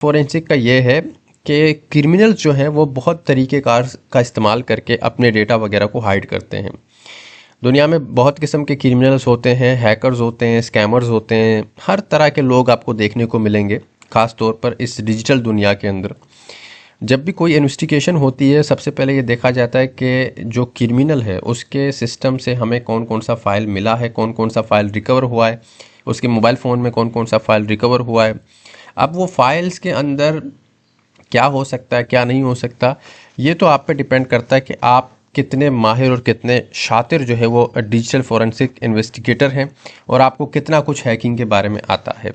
Forensic का ये है कि क्रिमिनल्स जो हैं वो बहुत तरीक़ेकार का इस्तेमाल करके अपने डेटा वगैरह को हाइड करते हैं। दुनिया में बहुत किस्म के क्रिमिनल्स होते हैं, हैकर्स होते हैं, स्कैमर्स होते हैं, हर तरह के लोग आपको देखने को मिलेंगे, ख़ास तौर पर इस डिजिटल दुनिया के अंदर। जब भी कोई इन्वेस्टिगेशन होती है, सबसे पहले ये देखा जाता है कि जो क्रिमिनल है उसके सिस्टम से हमें कौन कौन सा फ़ाइल मिला है, कौन कौन सा फ़ाइल रिकवर हुआ है, उसके मोबाइल फ़ोन में कौन कौन सा फ़ाइल रिकवर हुआ है। अब वो फाइल्स के अंदर क्या हो सकता है, क्या नहीं हो सकता, ये तो आप पे डिपेंड करता है कि आप कितने माहिर और कितने शातिर जो है वो डिजिटल फोरेंसिक इन्वेस्टिगेटर हैं और आपको कितना कुछ हैकिंग के बारे में आता है।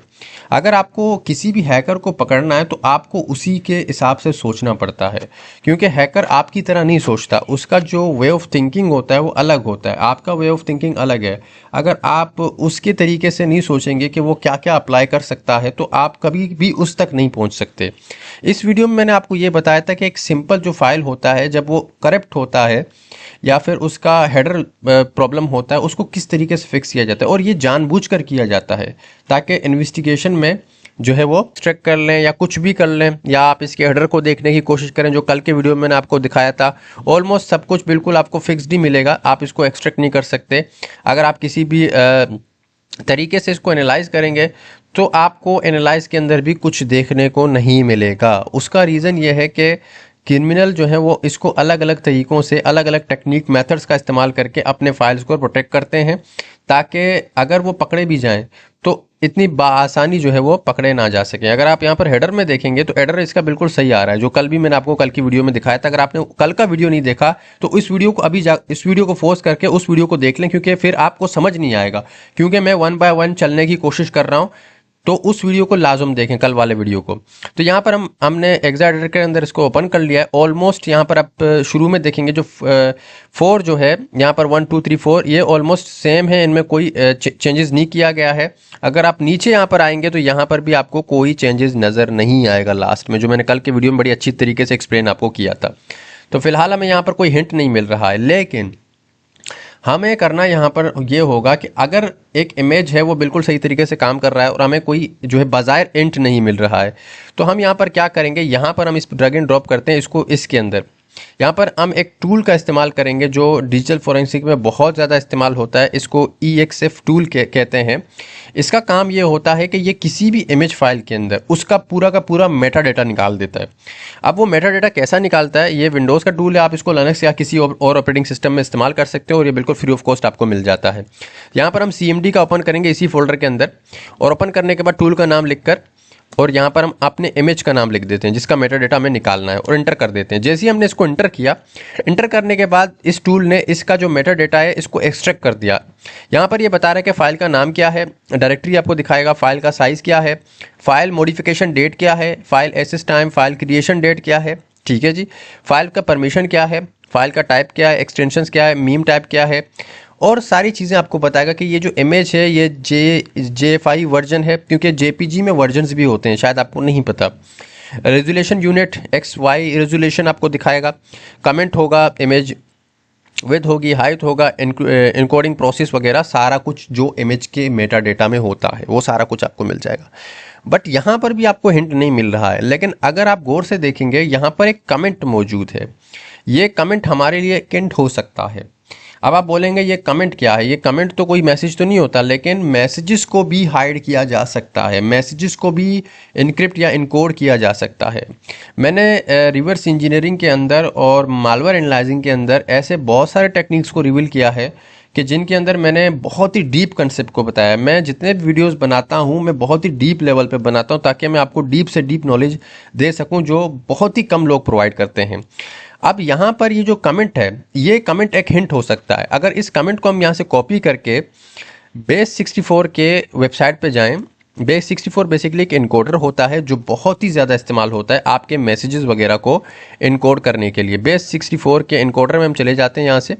अगर आपको किसी भी हैकर को पकड़ना है तो आपको उसी के हिसाब से सोचना पड़ता है, क्योंकि हैकर आपकी तरह नहीं सोचता, उसका जो वे ऑफ थिंकिंग होता है वो अलग होता है, आपका वे ऑफ थिंकिंग अलग है। अगर आप उसके तरीके से नहीं सोचेंगे कि वो क्या क्या अप्लाई कर सकता है तो आप कभी भी उस तक नहीं पहुंच सकते। इस वीडियो में मैंने आपको ये बताया था कि एक सिंपल जो फाइल होता है जब वो करप्ट होता है या फिर उसका हेडर प्रॉब्लम होता है, उसको किस तरीके से फिक्स किया जाता है, और ये जानबूझकर किया जाता है ताकि इन्वेस्टिगेशन में जो है वो ट्रैक कर लें या कुछ भी कर लें, या आप इसके हेडर को देखने की कोशिश करें जो कल के वीडियो में मैंने आपको दिखाया था। ऑलमोस्ट सब कुछ बिल्कुल आपको फिक्स्ड ही मिलेगा, आप इसको एक्सट्रैक्ट नहीं कर सकते। अगर आप किसी भी तरीके से इसको एनालाइज करेंगे तो आपको एनालाइज के अंदर भी कुछ देखने को नहीं मिलेगा। उसका रीज़न ये है कि क्रिमिनल जो है वो इसको अलग अलग तरीक़ों से, अलग अलग टेक्निक मेथड्स का इस्तेमाल करके अपने फाइल्स को प्रोटेक्ट करते हैं, ताकि अगर वो पकड़े भी जाएं तो इतनी बाआसानी जो है वो पकड़े ना जा सकें। अगर आप यहाँ पर हेडर में देखेंगे तो हेडर इसका बिल्कुल सही आ रहा है, जो कल भी मैंने आपको कल की वीडियो में दिखाया था। अगर आपने कल का वीडियो नहीं देखा तो इस वीडियो को इस वीडियो को फोर्स करके उस वीडियो को देख लें, क्योंकि फिर आपको समझ नहीं आएगा, क्योंकि मैं 1 बाय 1 चलने की कोशिश कर रहा हूँ। तो उस वीडियो को लाजम देखें, कल वाले वीडियो को। तो यहाँ पर हमने एग्जाइडर के अंदर इसको ओपन कर लिया है। ऑलमोस्ट यहाँ पर आप शुरू में देखेंगे जो 4 जो है यहाँ पर 1 2 3 4 ये ऑलमोस्ट सेम है, इनमें कोई चेंजेस नहीं किया गया है। अगर आप नीचे यहाँ पर आएंगे तो यहाँ पर भी आपको कोई चेंजेस नज़र नहीं आएगा लास्ट में, जो मैंने कल के वीडियो में बड़ी अच्छी तरीके से एक्सप्लेन आपको किया था। तो फिलहाल हमें यहाँ पर कोई हिंट नहीं मिल रहा है, लेकिन हमें करना यहाँ पर ये होगा कि अगर एक इमेज है वो बिल्कुल सही तरीके से काम कर रहा है और हमें कोई जो है बाज़ाहिर इंट नहीं मिल रहा है, तो हम यहाँ पर क्या करेंगे, यहाँ पर हम इस ड्रैग एंड ड्रॉप करते हैं इसको इसके अंदर। यहाँ पर हम एक टूल का इस्तेमाल करेंगे जो डिजिटल फोरेंसिक में बहुत ज़्यादा इस्तेमाल होता है, इसको EXF टूल कहते हैं। इसका काम ये होता है कि ये किसी भी इमेज फाइल के अंदर उसका पूरा का पूरा मेटा डेटा निकाल देता है। अब वो मेटा डेटा कैसा निकालता है, ये विंडोज़ का टूल है, आप इसको लिनक्स या किसी और ऑपरेटिंग सिस्टम में इस्तेमाल कर सकते हो और ये बिल्कुल फ्री ऑफ कॉस्ट आपको मिल जाता है। यहाँ पर हम CMD का ओपन करेंगे इसी फोल्डर के अंदर, और ओपन करने के बाद टूल का नाम लिखकर और यहाँ पर हम अपने इमेज का नाम लिख देते हैं जिसका मेटा डेटा हमें निकालना है, और इंटर कर देते हैं। जैसे ही हमने इसको इंटर किया, इंटर करने के बाद इस टूल ने इसका जो मेटा डेटा है इसको एक्सट्रैक्ट कर दिया। यहाँ पर ये बता रहा है कि फ़ाइल का नाम क्या है, डायरेक्टरी आपको दिखाएगा, फ़ाइल का साइज़ क्या है, फ़ाइल मॉडिफिकेशन डेट क्या है, file access time, file creation date क्या है, ठीक है जी, फ़ाइल का परमिशन क्या है, फ़ाइल का टाइप क्या है, एक्सटेंशंस क्या है, मीम टाइप क्या है, और सारी चीज़ें आपको बताएगा कि ये जो इमेज है ये JFI वर्जन है, क्योंकि JPG में वर्जन्स भी होते हैं, शायद आपको नहीं पता। रेजोल्यूशन यूनिट XY रेजोल्यूशन आपको दिखाएगा, कमेंट होगा, इमेज विड्थ होगी, हाइट होगा, इनकोडिंग प्रोसेस वगैरह, सारा कुछ जो इमेज के मेटा डेटा में होता है वो सारा कुछ आपको मिल जाएगा। बट यहाँ पर भी आपको हिंट नहीं मिल रहा है, लेकिन अगर आप गौर से देखेंगे यहाँ पर एक कमेंट मौजूद है। ये कमेंट हमारे लिए एक हिंट हो सकता है। अब आप बोलेंगे ये कमेंट क्या है, ये कमेंट तो कोई मैसेज तो नहीं होता, लेकिन मैसेजेस को भी हाइड किया जा सकता है, मैसेजेस को भी इनक्रिप्ट या इनकोड किया जा सकता है। मैंने रिवर्स इंजीनियरिंग के अंदर और मालवेयर एनालाइजिंग के अंदर ऐसे बहुत सारे टेक्निक्स को रिवील किया है कि जिनके अंदर मैंने बहुत ही डीप कंसेप्ट को बताया। मैं जितने वीडियोस बनाता हूं मैं बहुत ही डीप लेवल पे बनाता हूं, ताकि मैं आपको डीप से डीप नॉलेज दे सकूं जो बहुत ही कम लोग प्रोवाइड करते हैं। अब यहाँ पर ये जो कमेंट है, ये कमेंट एक हिंट हो सकता है। अगर इस कमेंट को हम यहाँ से कॉपी करके बेस64 के वेबसाइट पे जाएं, बेस64 बेसिकली एक इनकोडर होता है जो बहुत ही ज़्यादा इस्तेमाल होता है आपके मैसेजेस वगैरह को इनकोड करने के लिए। बेस64 के इनकोडर में हम चले जाते हैं, यहाँ से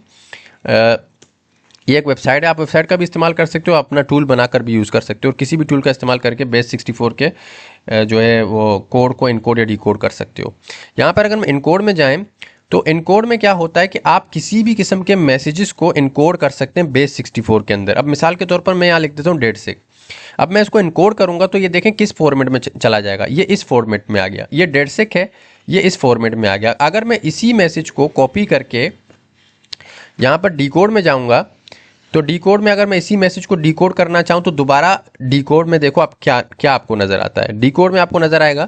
ये एक वेबसाइट है, आप वेबसाइट का भी इस्तेमाल कर सकते हो, अपना टूल बनाकर भी यूज़ कर सकते हो, और किसी भी टूल का इस्तेमाल करके बेस64 के जो है वो कोड को इनकोड या डिकोड कर सकते हो। यहाँ पर अगर हम इनकोड में जाएं तो इनकोड में क्या होता है कि आप किसी भी किस्म के मैसेजेस को इनकोड कर सकते हैं बेस64 के अंदर। अब मिसाल के तौर पर मैं यहाँ लिख देता हूँ डेट से, अब मैं इसको इनकोड करूंगा तो ये देखें किस फॉर्मेट में चला जाएगा, ये इस फॉर्मेट में आ गया, ये डेडसिक है, ये इस फॉर्मेट में आ गया। अगर मैं इसी मैसेज को कॉपी करके यहाँ पर डिकोड में जाऊंगा तो डिकोड में अगर मैं इसी मैसेज को डिकोड करना चाहूँ तो दोबारा डिकोड में देखो आप क्या क्या आपको नज़र आता है। डिकोड में आपको नज़र आएगा,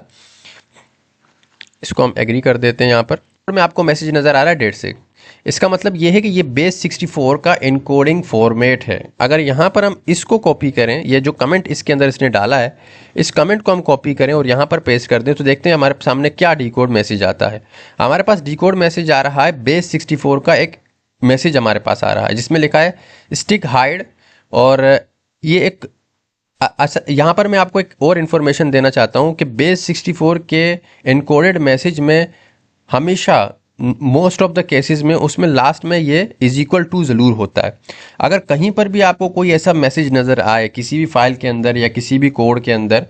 इसको हम एग्री कर देते हैं, यहाँ पर में आपको मैसेज नज़र आ रहा है डेडसिक। इसका मतलब ये है कि ये बेस 64 का इनकोडिंग फॉर्मेट है। अगर यहाँ पर हम इसको कॉपी करें, ये जो कमेंट इसके अंदर इसने डाला है, इस कमेंट को हम कॉपी करें और यहाँ पर पेस्ट कर दें तो देखते हैं हमारे सामने क्या डिकोड मैसेज आता है। हमारे पास डिकोड मैसेज आ रहा है, बेस 64 का एक मैसेज हमारे पास आ रहा है जिसमें लिखा है स्टिक हाइड। और ये एक अच्छा, यहाँ पर मैं आपको एक और इन्फॉर्मेशन देना चाहता हूँ कि बेस 64 के इनकोडेड मैसेज में हमेशा मोस्ट ऑफ द केसेस में उसमें लास्ट में ये इज इक्वल टू ज़रूर होता है। अगर कहीं पर भी आपको कोई ऐसा मैसेज नज़र आए किसी भी फाइल के अंदर या किसी भी कोड के अंदर,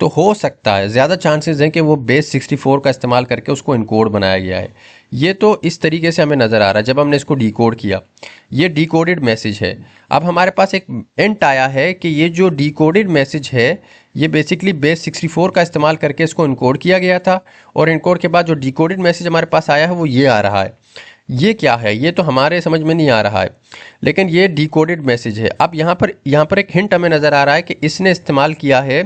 तो हो सकता है, ज़्यादा चांसेस हैं कि वो बेस 64 का इस्तेमाल करके उसको इनकोड बनाया गया है। ये तो इस तरीके से हमें नज़र आ रहा है जब हमने इसको डिकोड किया, ये डिकोडेड मैसेज है। अब हमारे पास एक एंट आया है कि ये जो डिकोडेड मैसेज है ये बेसिकली बेस 64 का इस्तेमाल करके इसको इनकोड किया गया था, और इनकोड के बाद जो डिकोडेड मैसेज हमारे पास आया है वो ये आ रहा है। ये क्या है, ये तो हमारे समझ में नहीं आ रहा है, लेकिन ये डिकोडेड मैसेज है। अब यहाँ पर एक हिंट हमें नज़र आ रहा है कि इसने इस्तेमाल किया है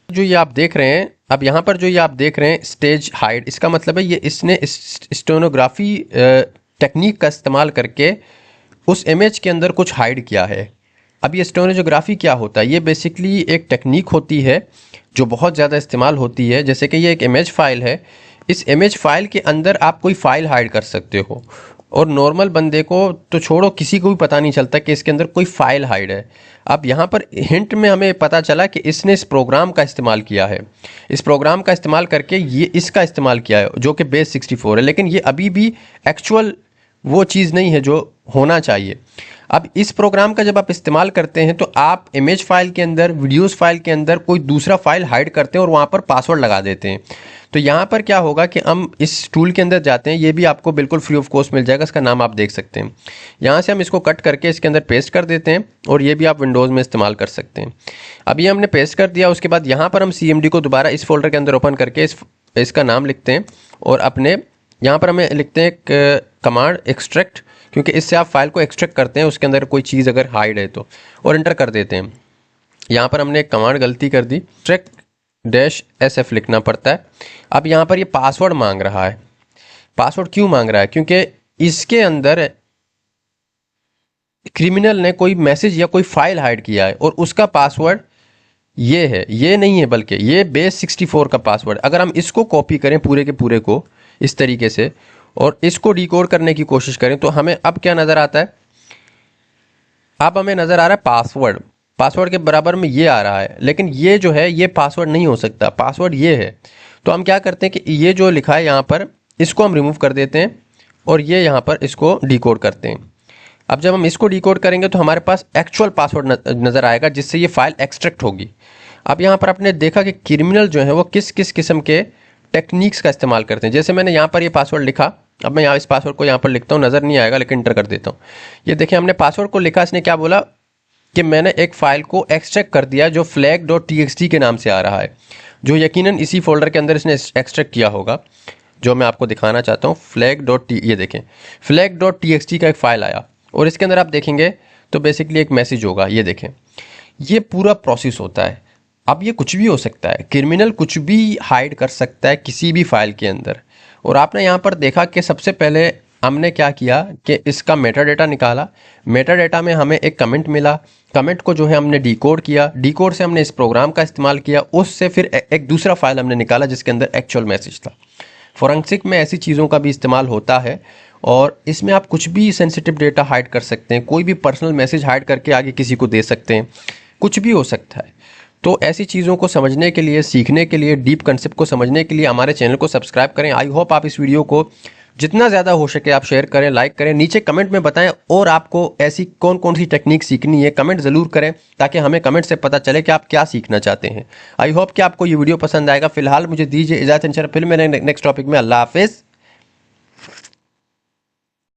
जो ये आप देख रहे हैं। अब यहाँ पर जो ये आप देख रहे हैं स्टेज हाइड, इसका मतलब है ये इसने स्टेनोग्राफी टेक्निक का इस्तेमाल करके उस इमेज के अंदर कुछ हाइड किया है। अब ये स्टेनोग्राफी क्या होता है, ये बेसिकली एक टेक्निक होती है जो बहुत ज़्यादा इस्तेमाल होती है। जैसे कि ये एक इमेज फाइल है, इस इमेज फाइल के अंदर आप कोई फाइल हाइड कर सकते हो, और नॉर्मल बंदे को तो छोड़ो, किसी को भी पता नहीं चलता कि इसके अंदर कोई फाइल हाइड है। अब यहाँ पर हिंट में हमें पता चला कि इसने इस प्रोग्राम का इस्तेमाल किया है, इस प्रोग्राम का इस्तेमाल करके ये इसका इस्तेमाल किया है जो कि बेस 64 है, लेकिन ये अभी भी एक्चुअल वो चीज़ नहीं है जो होना चाहिए। अब इस प्रोग्राम का जब आप इस्तेमाल करते हैं तो आप इमेज फाइल के अंदर, वीडियोस फाइल के अंदर कोई दूसरा फाइल हाइड करते हैं और वहाँ पर पासवर्ड लगा देते हैं। तो यहाँ पर क्या होगा कि हम इस टूल के अंदर जाते हैं, ये भी आपको बिल्कुल फ्री ऑफ कॉस्ट मिल जाएगा, इसका नाम आप देख सकते हैं। यहाँ से हम इसको कट करके इसके अंदर पेस्ट कर देते हैं, और ये भी आप विंडोज़ में इस्तेमाल कर सकते हैं। अब ये हमने पेस्ट कर दिया, उसके बाद यहाँ पर हम CMD को दोबारा इस फोल्डर के अंदर ओपन करके इसका नाम लिखते हैं, और अपने यहाँ पर हमें लिखते हैं एक कमांड एक्सट्रैक्ट, क्योंकि इससे आप फाइल को एक्सट्रैक्ट करते हैं उसके अंदर कोई चीज़ अगर हाइड है तो, और एंटर कर देते हैं। यहाँ पर हमने एक कमांड गलती कर दी, -SF लिखना पड़ता है। अब यहाँ पर ये पासवर्ड मांग रहा है। पासवर्ड क्यों मांग रहा है, क्योंकि इसके अंदर क्रिमिनल ने कोई मैसेज या कोई फाइल हाइड किया है और उसका पासवर्ड ये है, ये नहीं है बल्कि ये बेस 64 का पासवर्ड। अगर हम इसको कॉपी करें पूरे के पूरे को इस तरीके से और इसको डिकोड करने की कोशिश करें तो हमें अब क्या नज़र आता है, अब हमें नज़र आ रहा है पासवर्ड के बराबर में ये आ रहा है, लेकिन ये जो है ये पासवर्ड नहीं हो सकता, पासवर्ड ये है। तो हम क्या करते हैं कि ये जो लिखा है यहाँ पर इसको हम रिमूव कर देते हैं और ये यहाँ पर इसको डिकोड करते हैं। अब जब हम इसको डिकोड करेंगे तो हमारे पास एक्चुअल पासवर्ड नज़र आएगा जिससे ये फाइल एक्सट्रैक्ट होगी। अब यहाँ पर आपने देखा कि क्रिमिनल जो है वो किस किस किस्म के टेक्निक्स का इस्तेमाल करते हैं। जैसे मैंने यहाँ पर ये पासवर्ड लिखा, अब मैं यहाँ इस पासवर्ड को यहाँ पर लिखता हूँ, नज़र नहीं आएगा लेकिन इंटर कर देता हूँ। ये देखिए हमने पासवर्ड को लिखा, इसने क्या बोला कि मैंने एक फ़ाइल को एक्सट्रैक्ट कर दिया जो flag.txt के नाम से आ रहा है, जो यकीनन इसी फोल्डर के अंदर इसने एक्सट्रैक्ट किया होगा, जो मैं आपको दिखाना चाहता हूँ। ये देखें flag.txt का एक फ़ाइल आया और इसके अंदर आप देखेंगे तो बेसिकली एक मैसेज होगा, ये देखें, ये पूरा प्रोसेस होता है। अब ये कुछ भी हो सकता है, क्रिमिनल कुछ भी हाइड कर सकता है किसी भी फाइल के अंदर। और आपने यहाँ पर देखा कि सबसे पहले हमने क्या किया कि इसका मेटा डेटा निकाला, मेटा डेटा में हमें एक कमेंट मिला, कमेंट को जो है हमने डिकोड किया, डिकोड से हमने इस प्रोग्राम का इस्तेमाल किया, उससे फिर एक दूसरा फाइल हमने निकाला जिसके अंदर एक्चुअल मैसेज था। फोरेंसिक में ऐसी चीज़ों का भी इस्तेमाल होता है और इसमें आप कुछ भी सेंसिटिव डेटा हाइड कर सकते हैं, कोई भी पर्सनल मैसेज हाइड करके आगे किसी को दे सकते हैं, कुछ भी हो सकता है। तो ऐसी चीज़ों को समझने के लिए, सीखने के लिए, डीप कंसेप्ट को समझने के लिए हमारे चैनल को सब्सक्राइब करें। आई होप आप इस वीडियो को जितना ज़्यादा हो सके आप शेयर करें, लाइक करें, नीचे कमेंट में बताएं और आपको ऐसी कौन कौन सी टेक्निक सीखनी है कमेंट ज़रूर करें ताकि हमें कमेंट से पता चले कि आप क्या सीखना चाहते हैं। आई होप कि आपको ये वीडियो पसंद आएगा। फिलहाल मुझे दीजिए इजाज़त, इंशाल्लाह फिर मेरे नेक्स्ट टॉपिक में। अल्लाह हाफिज़।